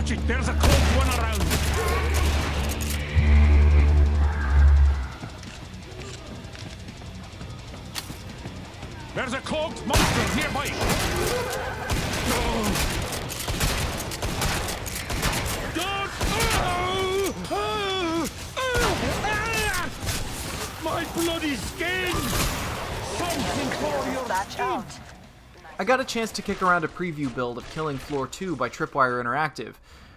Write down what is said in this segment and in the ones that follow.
Watch it, there's a close one around. There's a cloaked monster nearby. My bloody skin! Something for your Watch out. I got a chance to kick around a preview build of Killing Floor 2 by Tripwire Interactive.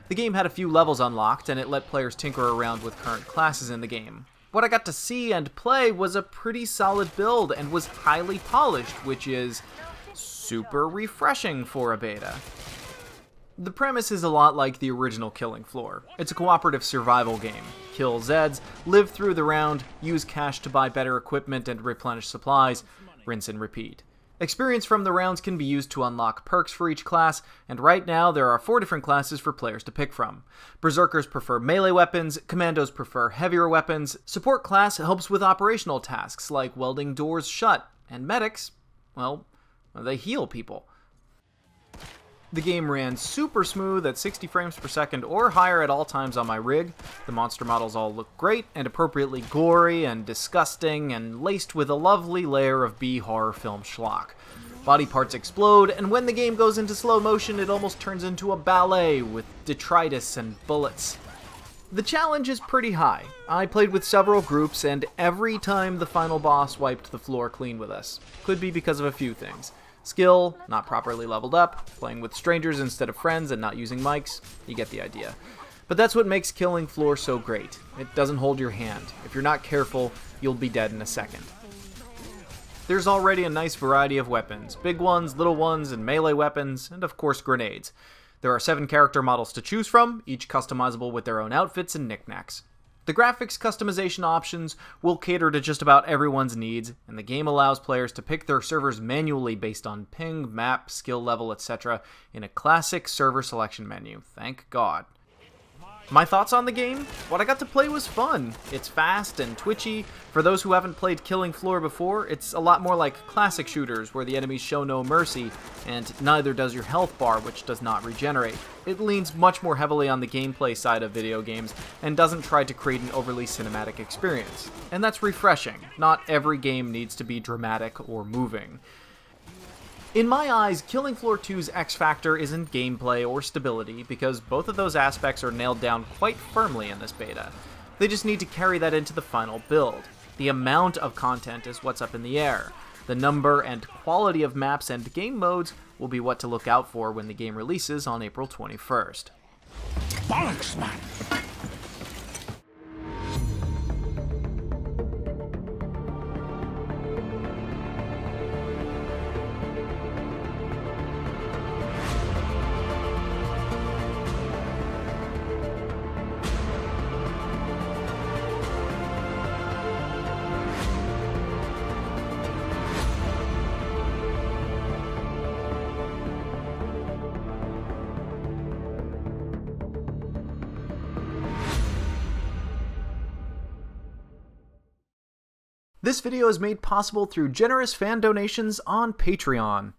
The game had a few levels unlocked, and it let players tinker around with current classes in the game. What I got to see and play was a pretty solid build and was highly polished, which is super refreshing for a beta. The premise is a lot like the original Killing Floor. It's a cooperative survival game. Kill Zeds, live through the round, use cash to buy better equipment and replenish supplies, rinse and repeat. Experience from the rounds can be used to unlock perks for each class, and right now there are 4 different classes for players to pick from. Berserkers prefer melee weapons, Commandos prefer heavier weapons, Support class helps with operational tasks like welding doors shut, and Medics, well, they heal people. The game ran super smooth at 60 frames per second or higher at all times on my rig. The monster models all look great and appropriately gory and disgusting and laced with a lovely layer of B-horror film schlock. Body parts explode, and when the game goes into slow motion, it almost turns into a ballet with detritus and bullets. The challenge is pretty high. I played with several groups, and every time the final boss wiped the floor clean with us. Could be because of a few things. Skill, not properly leveled up, playing with strangers instead of friends and not using mics, you get the idea. But that's what makes Killing Floor so great. It doesn't hold your hand. If you're not careful, you'll be dead in a second. There's already a nice variety of weapons, big ones, little ones, and melee weapons, and of course grenades. There are 7 character models to choose from, each customizable with their own outfits and knickknacks. The graphics customization options will cater to just about everyone's needs, and the game allows players to pick their servers manually based on ping, map, skill level, etc. in a classic server selection menu. Thank God. My thoughts on the game? What I got to play was fun. It's fast and twitchy. For those who haven't played Killing Floor before, it's a lot more like classic shooters where the enemies show no mercy, and neither does your health bar, which does not regenerate. It leans much more heavily on the gameplay side of video games, and doesn't try to create an overly cinematic experience. And that's refreshing. Not every game needs to be dramatic or moving. In my eyes, Killing Floor 2's X factor isn't gameplay or stability, because both of those aspects are nailed down quite firmly in this beta. They just need to carry that into the final build. The amount of content is what's up in the air. The number and quality of maps and game modes will be what to look out for when the game releases on April 21st. bollocks, man! This video is made possible through generous fan donations on Patreon.